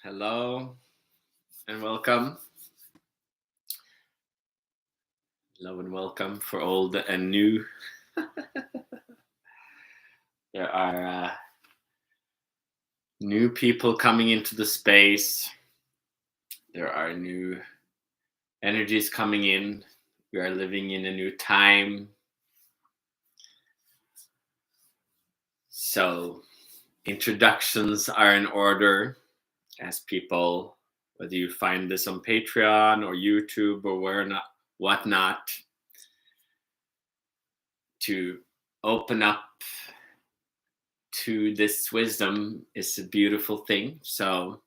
Hello and welcome. Hello and welcome for old and new. There are new people coming into the space. There are new energies coming in. We are living in a new time. So, introductions are in order as people, whether you find this on Patreon or YouTube or whatnot, to open up to this wisdom is a beautiful thing. So,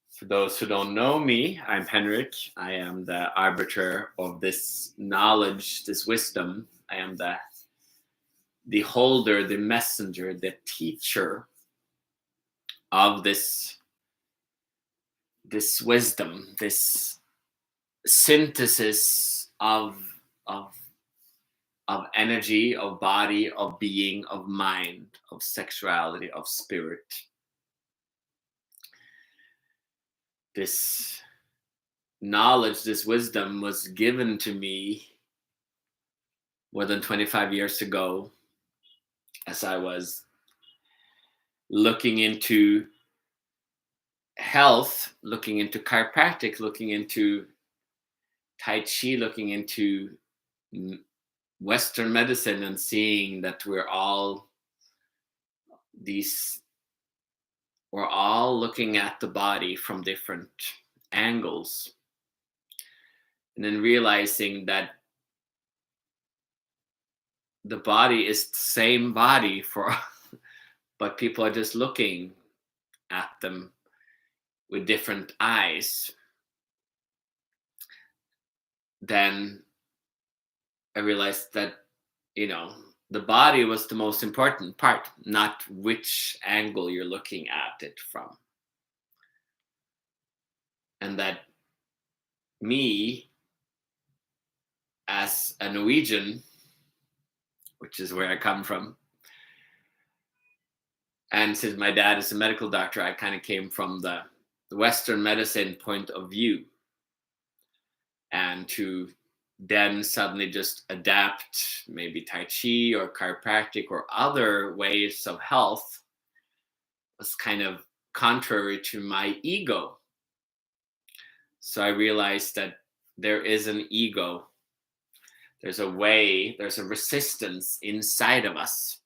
for those who don't know me, I'm Henrik. I am the arbiter of this knowledge, this wisdom. I am the holder, the messenger, the teacher of this wisdom, this synthesis of of energy, of body, of being, of mind, of sexuality, of spirit. This knowledge, this wisdom was given to me more than 25 years ago as I was looking into health, looking into chiropractic, looking into Tai Chi, looking into Western medicine, and seeing that these, we're all looking at the body from different angles. And then realizing that the body is the same body for, but people are just looking at them with different eyes. Then I realized that, the body was the most important part, not which angle you're looking at it from. And that me, as a Norwegian, which is where I come from, and since my dad is a medical doctor, I kind of came from the Western medicine point of view. And to then suddenly just adapt maybe Tai Chi or chiropractic or other ways of health was kind of contrary to my ego. So I realized that there is an ego. There's a way, there's a resistance inside of us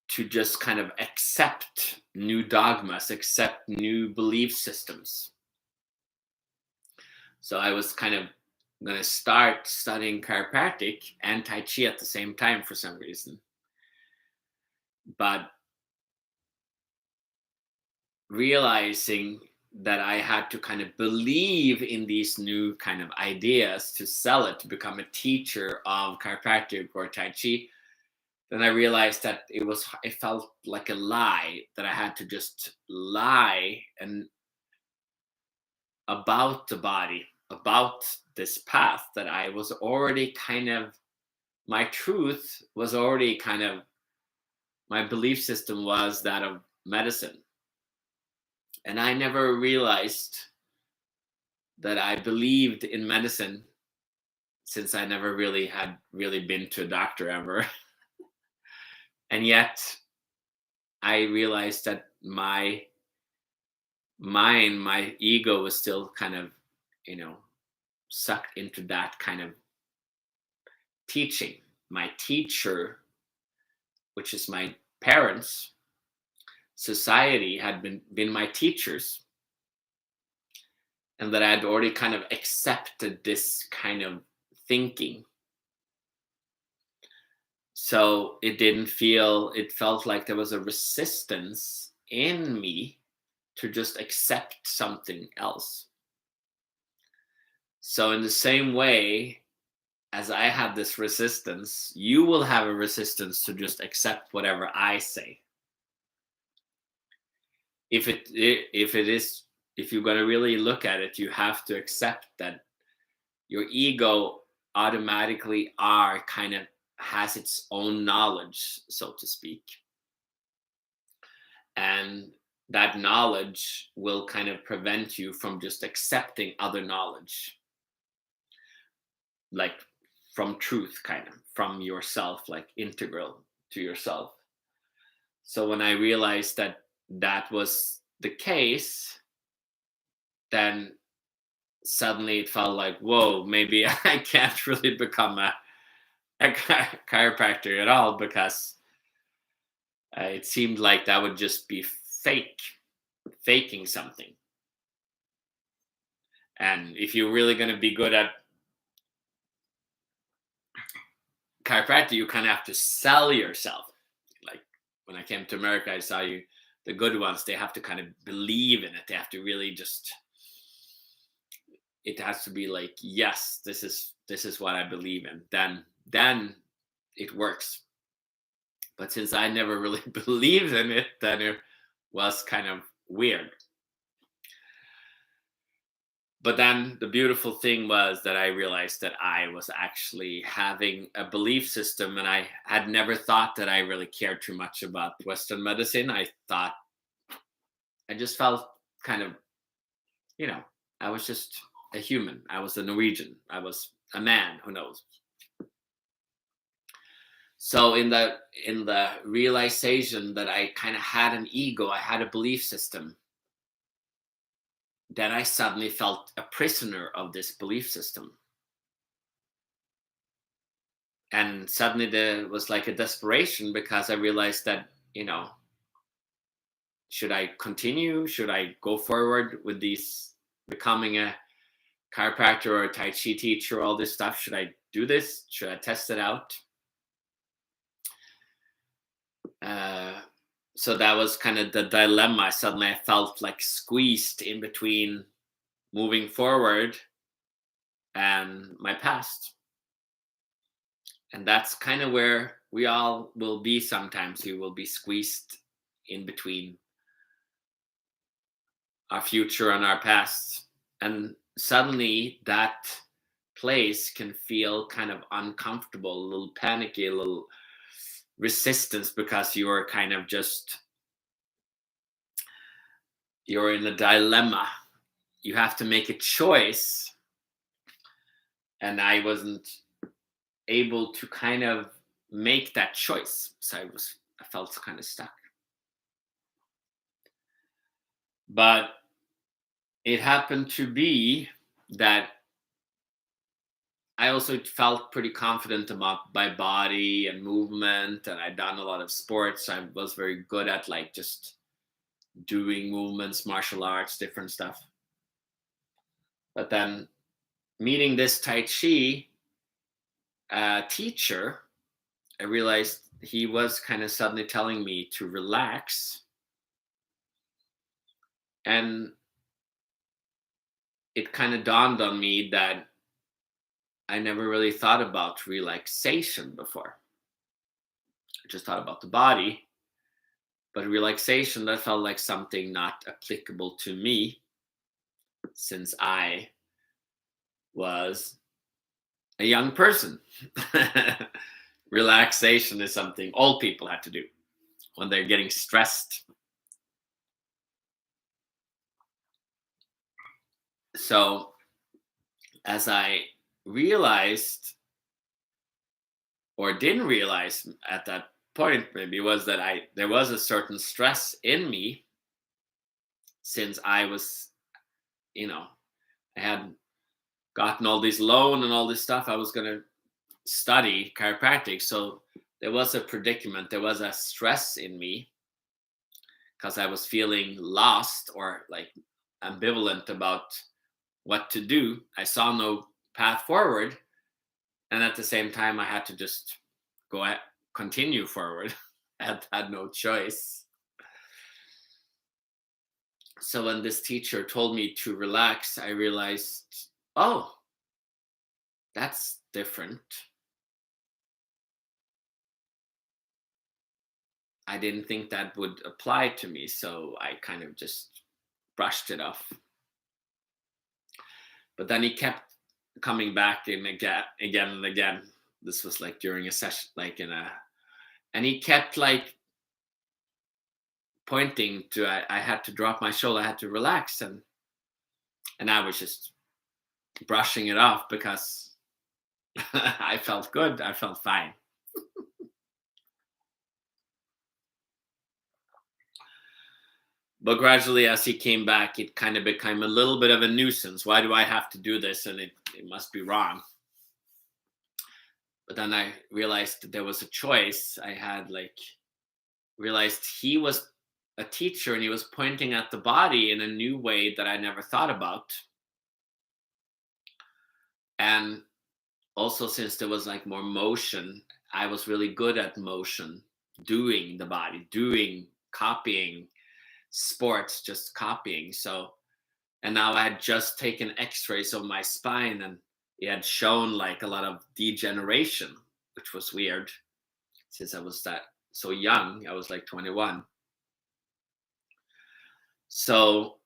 to just kind of accept new dogmas, accept new belief systems. So I was kind of going to start studying chiropractic and Tai Chi at the same time for some reason. But realizing that I had to kind of believe in these new kind of ideas to sell it, to become a teacher of chiropractic or Tai Chi, then I realized that it felt like a lie, that I had to just lie and about the body, about this path, that I was already kind of, my truth was already kind of, my belief system was that of medicine. And I never realized that I believed in medicine, since I never really had been to a doctor ever. And yet I realized that my mind, my ego was still kind of, sucked into that kind of teaching. My teacher, which is my parents, society, had been my teachers, and that I had already kind of accepted this kind of thinking. So it felt like there was a resistance in me to just accept something else. So in the same way as I have this resistance, you will have a resistance to just accept whatever I say. If you're going to really look at it, you have to accept that your ego automatically has its own knowledge, so to speak. And that knowledge will kind of prevent you from just accepting other knowledge, like from truth, kind of from yourself, like integral to yourself. So when I realized that that was the case, then suddenly it felt like, whoa, maybe I can't really become a chiropractor at all, because it seemed like that would just be faking something. And if you're really going to be good at chiropractic, you kind of have to sell yourself. Like when I came to America, I saw the good ones, they have to kind of believe in it. They have to really just, it has to be like, yes, this is what I believe in. Then it works. But since I never really believed in it, then it was kind of weird. But then the beautiful thing was that I realized that I was actually having a belief system, and I had never thought that I really cared too much about Western medicine. I thought, I just felt kind of, I was just a human. I was a Norwegian. I was a man, who knows. So in the realization that I kind of had an ego, I had a belief system, then I suddenly felt a prisoner of this belief system. And suddenly there was like a desperation, because I realized that, should I continue? Should I go forward with these, becoming a chiropractor or a Tai Chi teacher, all this stuff? Should I do this? Should I test it out? So that was kind of the dilemma. Suddenly I felt like squeezed in between moving forward and my past. And that's kind of where we all will be sometimes. We will be squeezed in between our future and our past. And suddenly that place can feel kind of uncomfortable, a little panicky, a little resistance, because you're kind of just, you're in a dilemma. You have to make a choice. And I wasn't able to kind of make that choice. So I felt kind of stuck. But it happened to be that I also felt pretty confident about my body and movement, and I'd done a lot of sports. I was very good at like just doing movements, martial arts, different stuff. But then meeting this Tai Chi teacher, I realized he was kind of suddenly telling me to relax. And it kind of dawned on me that I never really thought about relaxation before. I just thought about the body. But relaxation, that felt like something not applicable to me, since I was a young person. Relaxation is something old people have to do when they're getting stressed. So as I realized, or didn't realize at that point, maybe, was that there was a certain stress in me, since I was, I had gotten all this loan and all this stuff. I was going to study chiropractic. So there was a predicament, there was a stress in me, because I was feeling lost, or like ambivalent about what to do. I saw no path forward. And at the same time, I had to just continue forward. I had no choice. So when this teacher told me to relax, I realized, oh, that's different. I didn't think that would apply to me, so I kind of just brushed it off. But then he kept coming back in again and again. This was like during a session, and he kept like pointing to, I had to drop my shoulder, I had to relax, and I was just brushing it off because I felt good, I felt fine. But gradually, as he came back, it kind of became a little bit of a nuisance. Why do I have to do this? And it must be wrong. But then I realized that there was a choice. I had realized he was a teacher and he was pointing at the body in a new way that I never thought about. And also, since there was like more motion, I was really good at motion, doing the body, doing, copying sports, just copying. So, and now I had just taken x-rays of my spine, and it had shown like a lot of degeneration, which was weird since I was that so young. I was like 21. So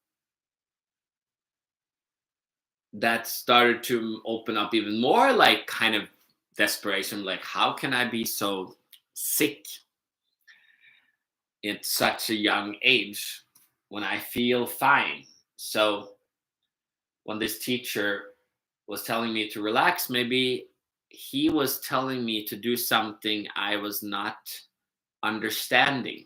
that started to open up even more, like kind of desperation, like how can I be so sick at such a young age when I feel fine? So when this teacher was telling me to relax, maybe he was telling me to do something I was not understanding.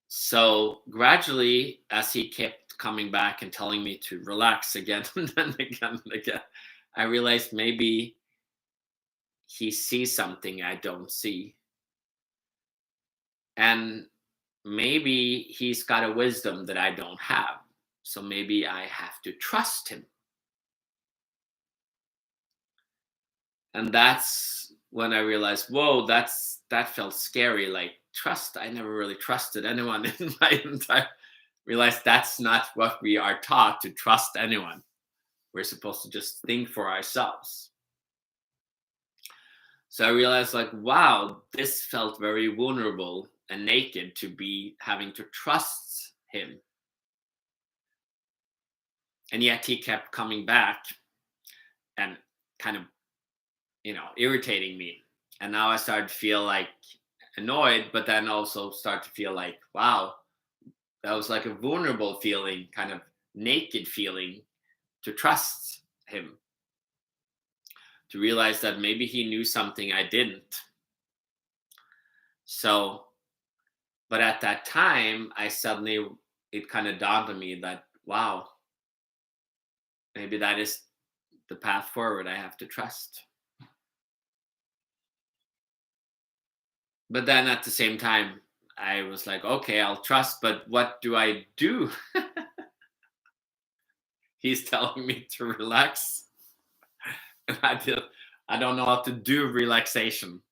So gradually, as he kept coming back and telling me to relax again and then again and again, I realized maybe he sees something I don't see. And maybe he's got a wisdom that I don't have. So maybe I have to trust him. And that's when I realized, whoa, that felt scary. Like trust, I never really trusted anyone in my entire. Realized that's not what we are taught, to trust anyone. We're supposed to just think for ourselves. So I realized, like, wow, this felt very vulnerable and naked to be having to trust him. And yet he kept coming back and kind of, irritating me. And now I started to feel like annoyed, but then also start to feel like, wow, that was like a vulnerable feeling, kind of naked feeling, to trust him, to realize that maybe he knew something I didn't. So, but at that time, it kind of dawned on me that, wow, maybe that is the path forward. I have to trust. But then at the same time, I was like, okay, I'll trust, but what do I do? He's telling me to relax. And I don't know how to do relaxation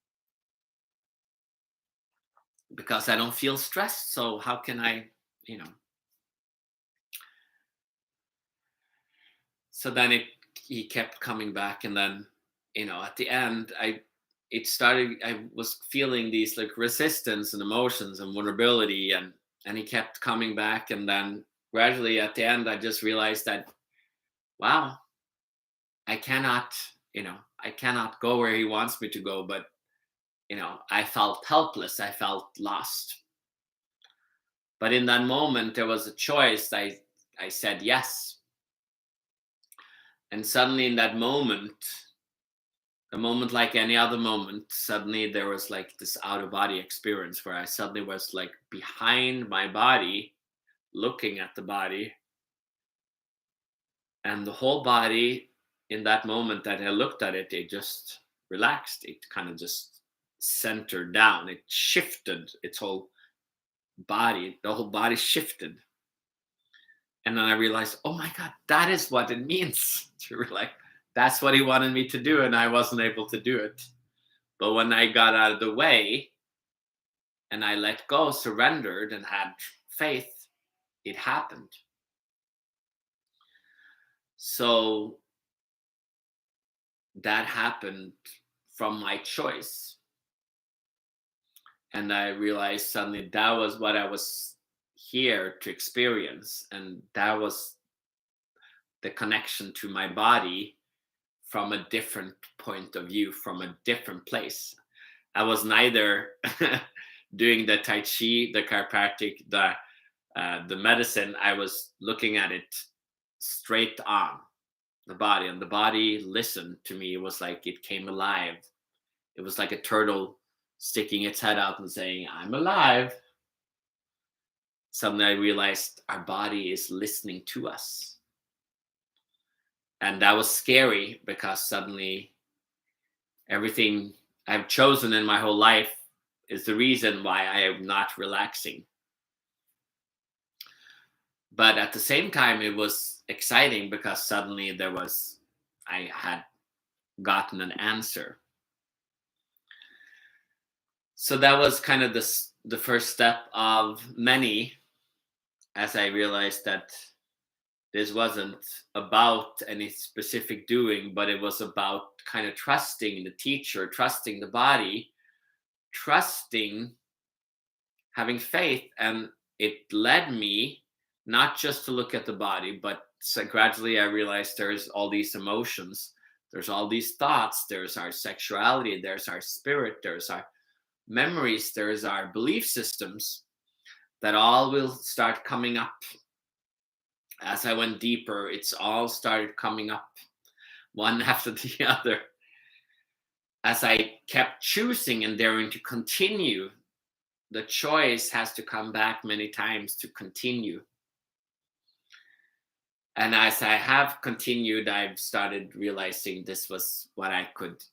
because I don't feel stressed. So how can I, you know? So then he kept coming back, and then, at the end, I was feeling these like resistance and emotions and vulnerability, and he kept coming back, and then gradually at the end, I just realized that, wow, I cannot, I cannot go where he wants me to go, but I felt helpless. I felt lost. But in that moment, there was a choice. I said yes. And suddenly, in that moment, a moment like any other moment, suddenly there was like this out of body experience where I suddenly was like behind my body, looking at the body. And the whole body, in that moment that I looked at it, it just relaxed. It kind of just centered down. It shifted its whole body. The whole body shifted. And then I realized, oh my God, that is what it means to relax. That's what he wanted me to do, and I wasn't able to do it. But when I got out of the way and I let go, surrendered, and had faith, it happened. So that happened from my choice. And I realized suddenly that was what I was here to experience. And that was the connection to my body from a different point of view, from a different place. I was neither doing the Tai Chi, the chiropractic, the medicine. I was looking at it straight on the body, and the body listened to me. It was like it came alive. It was like a turtle sticking its head out and saying, "I'm alive." Suddenly I realized our body is listening to us. And that was scary, because suddenly everything I've chosen in my whole life is the reason why I am not relaxing. But at the same time, it was exciting, because suddenly I had gotten an answer. So that was kind of the first step of many, as I realized that this wasn't about any specific doing, but it was about kind of trusting the teacher, trusting the body, trusting, having faith. And it led me not just to look at the body, but so gradually I realized there's all these emotions, there's all these thoughts, there's our sexuality, there's our spirit, there's our memories, there's our belief systems, that all will start coming up. As I went deeper, it's all started coming up, one after the other. As I kept choosing and daring to continue, the choice has to come back many times to continue. And as I have continued, I've started realizing this was what I could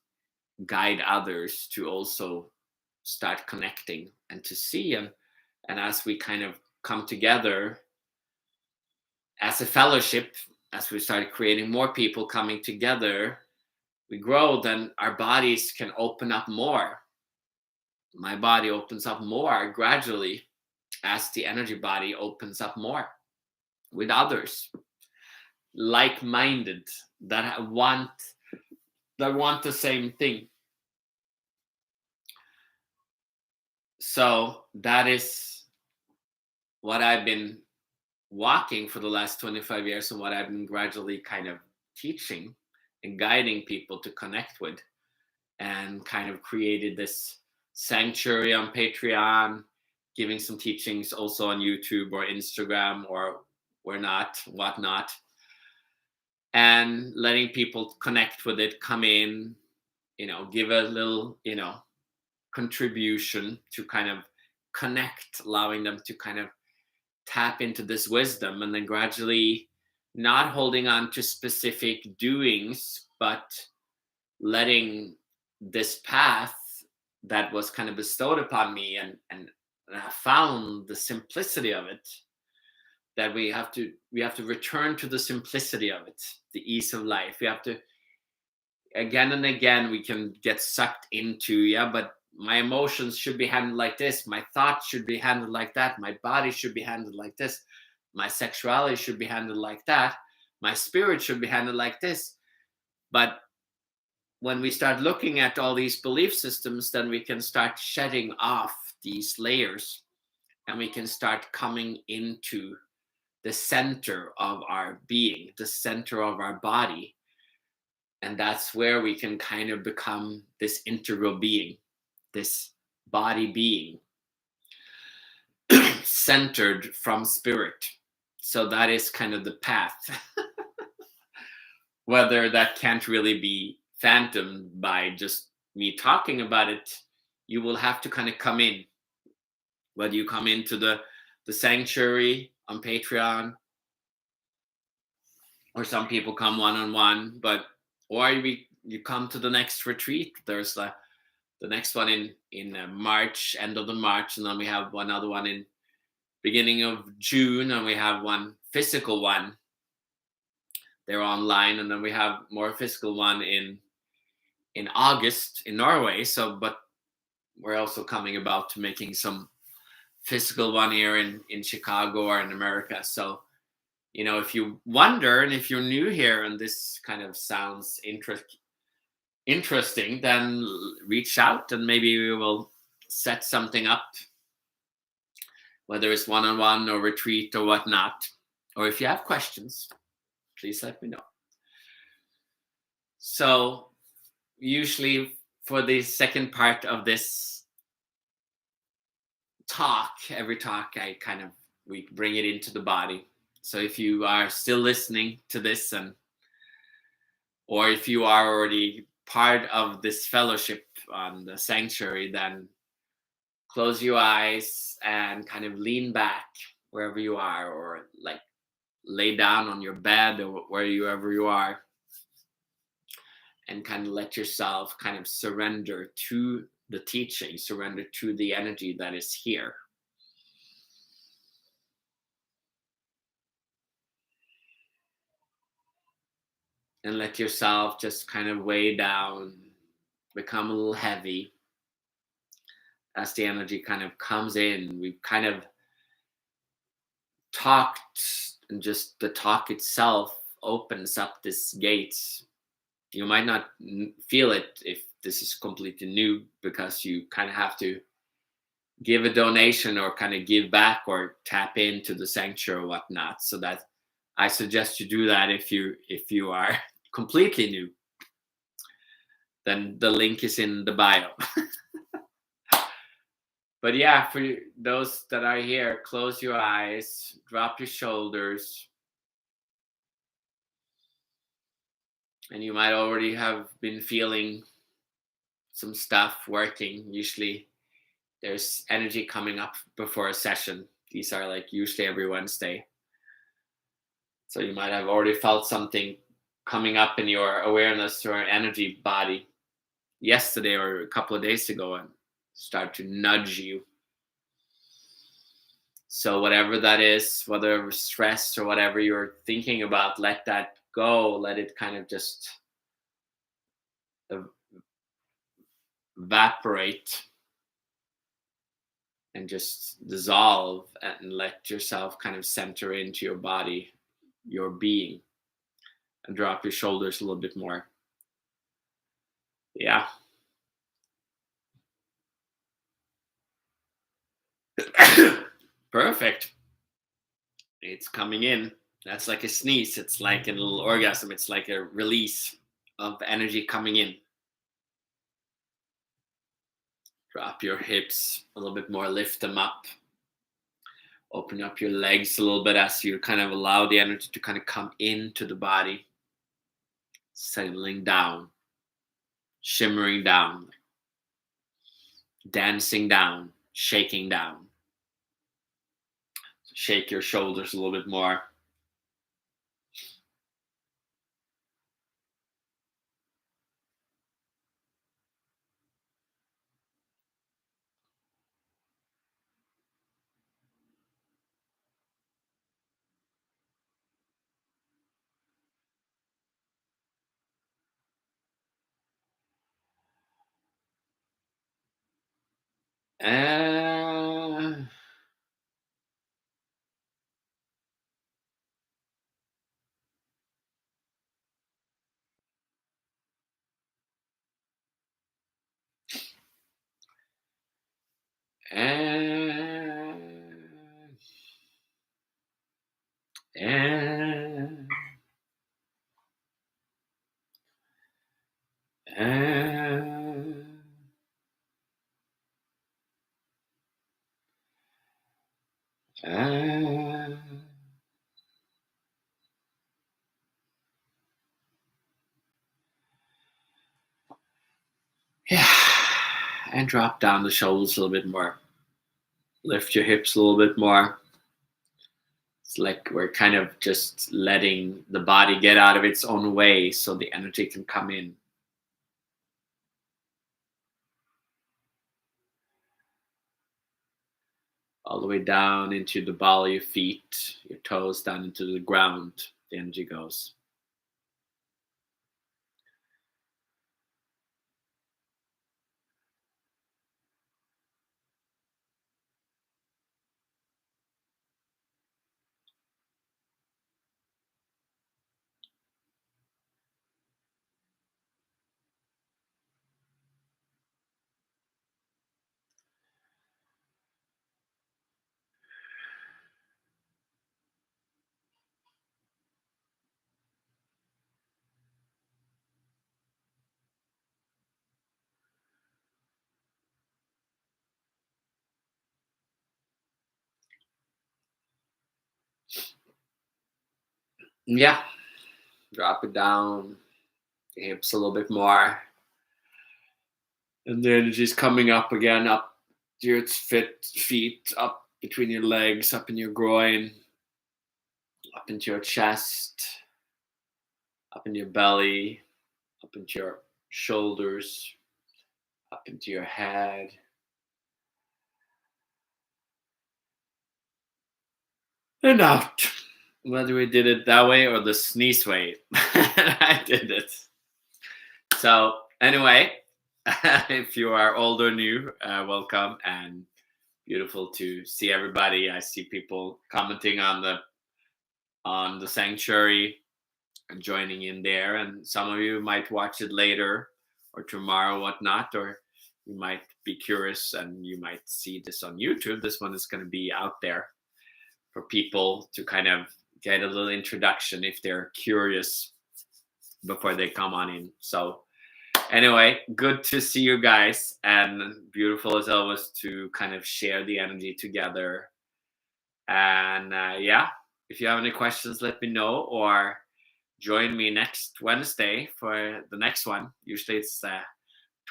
guide others to also start connecting and to see. And as we kind of come together as a fellowship, as we started creating more people coming together, we grow, then our bodies can open up more. My body opens up more gradually as the energy body opens up more with others, like-minded, that want the same thing. So that is what I've been walking for the last 25 years, and what I've been gradually kind of teaching and guiding people to connect with, and kind of created this sanctuary on Patreon, giving some teachings also on YouTube or Instagram or whatnot, and letting people connect with it, come in, give a little, contribution to kind of connect, allowing them to kind of tap into this wisdom, and then gradually not holding on to specific doings, but letting this path that was kind of bestowed upon me, and I found the simplicity of it, that we have to return to the simplicity of it, the ease of life. We have to, again and again, we can get sucked into, but my emotions should be handled like this, my thoughts should be handled like that, my body should be handled like this, my sexuality should be handled like that, my spirit should be handled like this. But when we start looking at all these belief systems, then we can start shedding off these layers, and we can start coming into the center of our being, the center of our body. And that's where we can kind of become this integral being, this body being, centered from spirit. So that is kind of the path. Whether that can't really be phantomed by just me talking about it, you will have to kind of come in. Whether you come into the sanctuary on Patreon, or some people come one-on-one, or you come to the next retreat. There's the next one in March, end of the March, and then we have another one in beginning of June, and we have one physical one. They're online, and then we have more physical one in August in Norway. So, but we're also coming about to making some physical one here in Chicago or in America. So, if you wonder, and if you're new here and this kind of sounds interesting, then reach out, and maybe we will set something up, whether it's one-on-one or retreat or whatnot. Or if you have questions, please let me know. So usually for the second part of this talk, every talk I kind of we bring it into the body. So if you are still listening to this, and or if you are already part of this fellowship on the sanctuary, then close your eyes and kind of lean back wherever you are, or like lay down on your bed or wherever you are, and kind of let yourself kind of surrender to the teaching, surrender to the energy that is here. And let yourself just kind of weigh down, become a little heavy as the energy kind of comes in. We've kind of talked, and just the talk itself opens up this gate. You might not feel it if this is completely new, because you kind of have to give a donation or kind of give back or tap into the sanctuary or whatnot. So that I suggest you do that if you are completely new. Then the link is in the bio. But yeah, for those that are here, close your eyes, drop your shoulders. And you might already have been feeling some stuff working. Usually there's energy coming up before a session. These are like usually every Wednesday. So you might have already felt something coming up in your awareness or energy body yesterday or a couple of days ago, and start to nudge you. So whatever that is, whether stress or whatever you're thinking about, let that go. Let it kind of just evaporate and just dissolve, and let yourself kind of center into your body, your being, and drop your shoulders a little bit more. Yeah. Perfect. It's coming in. That's like a sneeze. It's like a little orgasm. It's like a release of energy coming in. Drop your hips a little bit more, lift them up. Open up your legs a little bit as you kind of allow the energy to kind of come into the body. Settling down, shimmering down, dancing down, shaking down. Shake your shoulders a little bit more. Uh, and, and, and, and. Yeah. And drop down the shoulders a little bit more. Lift your hips a little bit more. It's like we're kind of just letting the body get out of its own way so the energy can come in. All the way down into the ball of your feet, your toes down into the ground. The energy goes. Yeah, drop it down, the hips a little bit more. And the energy's coming up again, up to your feet, up between your legs, up in your groin, up into your chest, up in your belly, up into your shoulders, up into your head, and out. Whether we did it that way or the sneeze way, I did it. So, anyway, if you are old or new, welcome, and beautiful to see everybody. I see people commenting on the sanctuary and joining in there, and some of you might watch it later or tomorrow, whatnot, or you might be curious and you might see this on YouTube. This one is going to be out there for people to kind of get a little introduction if they're curious before they come on in. So anyway, good to see you guys, and beautiful as always to kind of share the energy together. And yeah, if you have any questions, let me know, or join me next Wednesday for the next one. Usually it's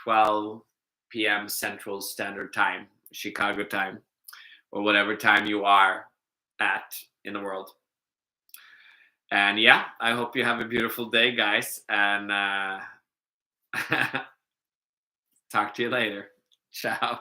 12 p.m. Central Standard Time, Chicago time, or whatever time you are at in the world. And yeah, I hope you have a beautiful day, guys. And talk to you later. Ciao.